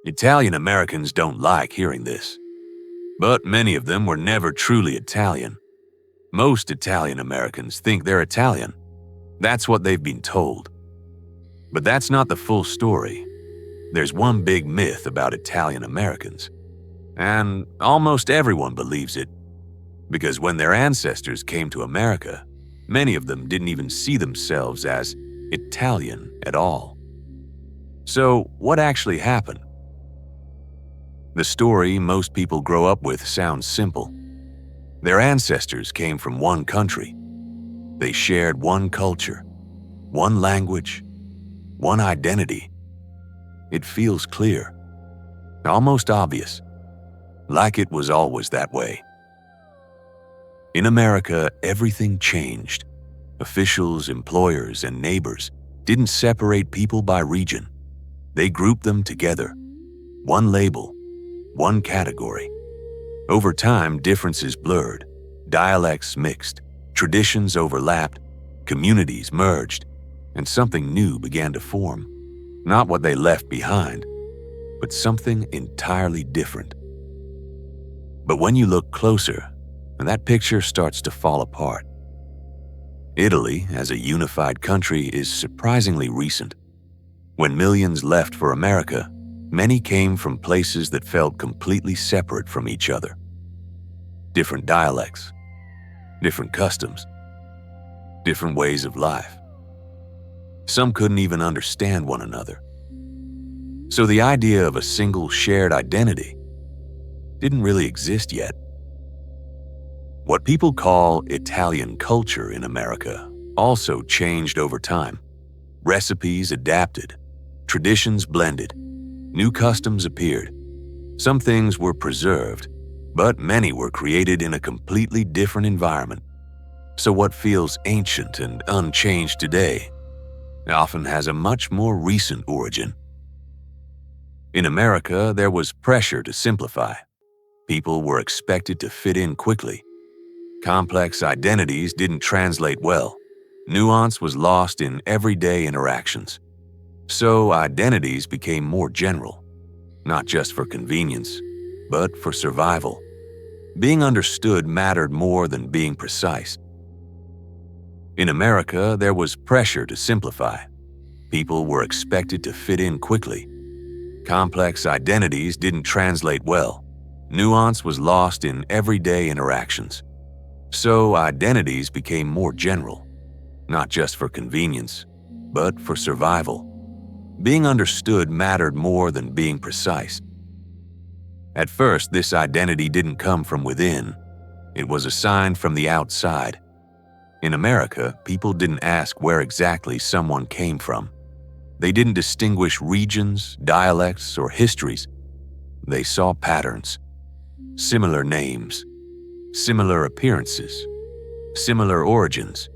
Italian Americans don't like hearing this, but many of them were never truly Italian. Most Italian Americans think they're Italian. That's what they've been told. But that's not the full story. There's one big myth about Italian Americans, and almost everyone believes it, because when their ancestors came to America, many of them didn't even see themselves as Italian at all. So, what actually happened? The story most people grow up with sounds simple. Their ancestors came from one country. They shared one culture, one language, one identity. It feels clear, almost obvious, like it was always that way. In America, everything changed. Officials, employers, and neighbors didn't separate people by region. They grouped them together. One label, one category. Over time, differences blurred, dialects mixed, traditions overlapped, communities merged, and something new began to form. Not what they left behind, but something entirely different. But when you look closer, that picture starts to fall apart. Italy, as a unified country, is surprisingly recent. When millions left for America, many came from places that felt completely separate from each other. Different dialects, different customs, different ways of life. Some couldn't even understand one another. So the idea of a single shared identity didn't really exist yet. What people call Italian culture in America also changed over time. Recipes adapted, traditions blended, new customs appeared. Some things were preserved, but many were created in a completely different environment. So what feels ancient and unchanged today often has a much more recent origin. In America, there was pressure to simplify. People were expected to fit in quickly. Complex identities didn't translate well. Nuance was lost in everyday interactions. So identities became more general, not just for convenience, but for survival. Being understood mattered more than being precise. In America, there was pressure to simplify. People were expected to fit in quickly. Complex identities didn't translate well. Nuance was lost in everyday interactions. So identities became more general, not just for convenience, but for survival. Being understood mattered more than being precise. At first, this identity didn't come from within. It was assigned from the outside. In America, people didn't ask where exactly someone came from. They didn't distinguish regions, dialects, or histories. They saw patterns, similar names, similar appearances, similar origins,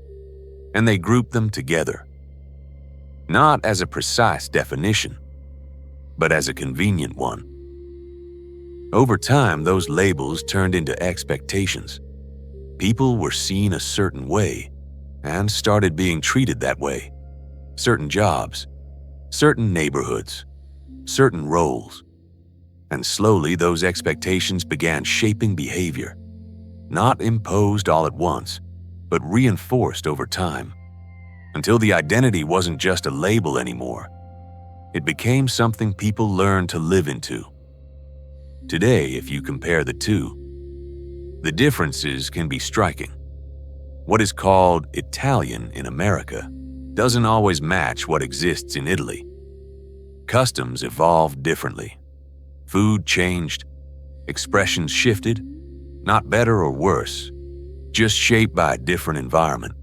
and they grouped them together. Not as a precise definition, but as a convenient one. Over time, those labels turned into expectations. People were seen a certain way and started being treated that way. Certain jobs, certain neighborhoods, certain roles. And slowly those expectations began shaping behavior. Not imposed all at once, but reinforced over time, until the identity wasn't just a label anymore. It became something people learned to live into. Today, if you compare the two, the differences can be striking. What is called Italian in America doesn't always match what exists in Italy. Customs evolved differently. Food changed, expressions shifted, not better or worse, just shaped by a different environment,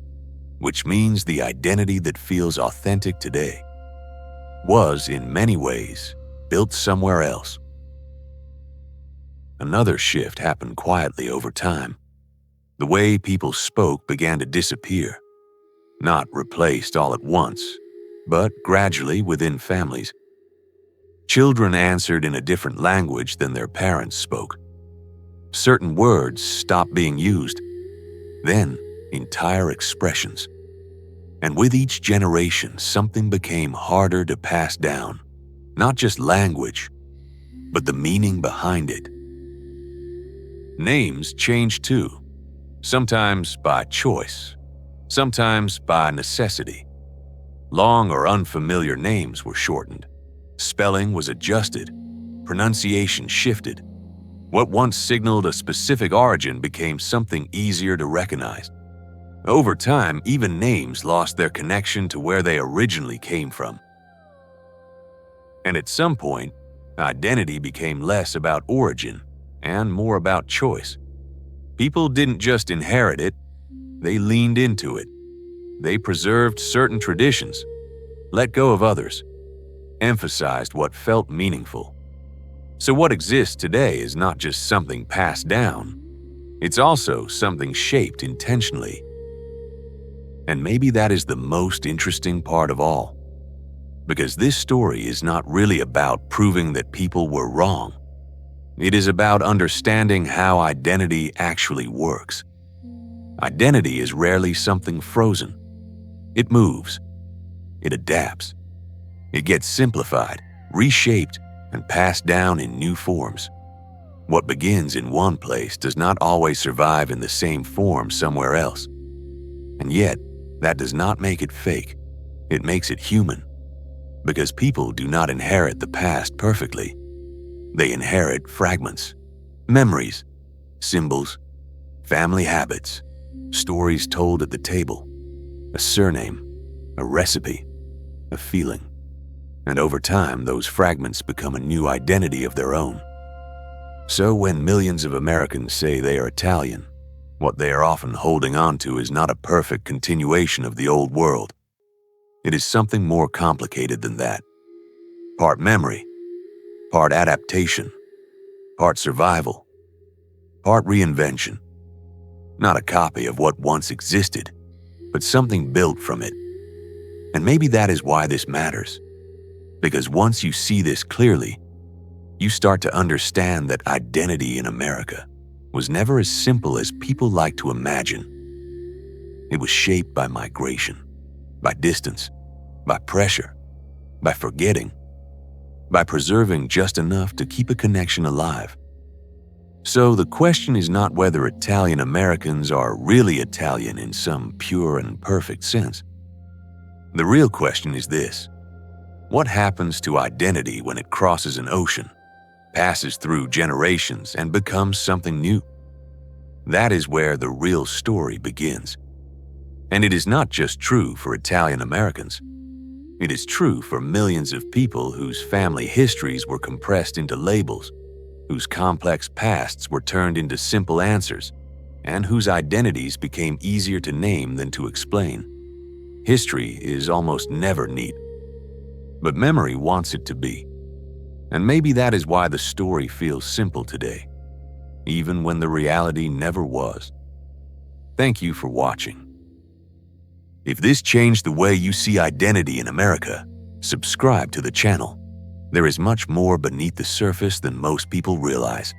which means the identity that feels authentic today was, in many ways, built somewhere else. Another shift happened quietly over time. The way people spoke began to disappear, not replaced all at once, but gradually within families. Children answered in a different language than their parents spoke. Certain words stopped being used, then entire expressions. And with each generation, something became harder to pass down. Not just language, but the meaning behind it. Names change too, sometimes by choice, sometimes by necessity. Long or unfamiliar names were shortened. Spelling was adjusted. Pronunciation shifted. What once signaled a specific origin became something easier to recognize. Over time, even names lost their connection to where they originally came from. And at some point, identity became less about origin and more about choice. People didn't just inherit it, they leaned into it. They preserved certain traditions, let go of others, emphasized what felt meaningful. So what exists today is not just something passed down, it's also something shaped intentionally. And maybe that is the most interesting part of all, because this story is not really about proving that people were wrong. It is about understanding how identity actually works. Identity is rarely something frozen. It moves. It adapts. It gets simplified, reshaped, and passed down in new forms. What begins in one place does not always survive in the same form somewhere else. And yet, that does not make it fake. It makes it human. Because people do not inherit the past perfectly. They inherit fragments, memories, symbols, family habits, stories told at the table, a surname, a recipe, a feeling. And over time, those fragments become a new identity of their own. So when millions of Americans say they are Italian, what they are often holding on to is not a perfect continuation of the old world. It is something more complicated than that. Part memory, part adaptation, part survival, part reinvention. Not a copy of what once existed, but something built from it. And maybe that is why this matters. Because once you see this clearly, you start to understand that identity in America was never as simple as people like to imagine. It was shaped by migration, by distance, by pressure, by forgetting, by preserving just enough to keep a connection alive. So the question is not whether Italian Americans are really Italian in some pure and perfect sense. The real question is this: what happens to identity when it crosses an ocean, passes through generations, and becomes something new? That is where the real story begins. And it is not just true for Italian Americans. It is true for millions of people whose family histories were compressed into labels, whose complex pasts were turned into simple answers, and whose identities became easier to name than to explain. History is almost never neat, but memory wants it to be. And maybe that is why the story feels simple today, even when the reality never was. Thank you for watching. If this changed the way you see identity in America, subscribe to the channel. There is much more beneath the surface than most people realize.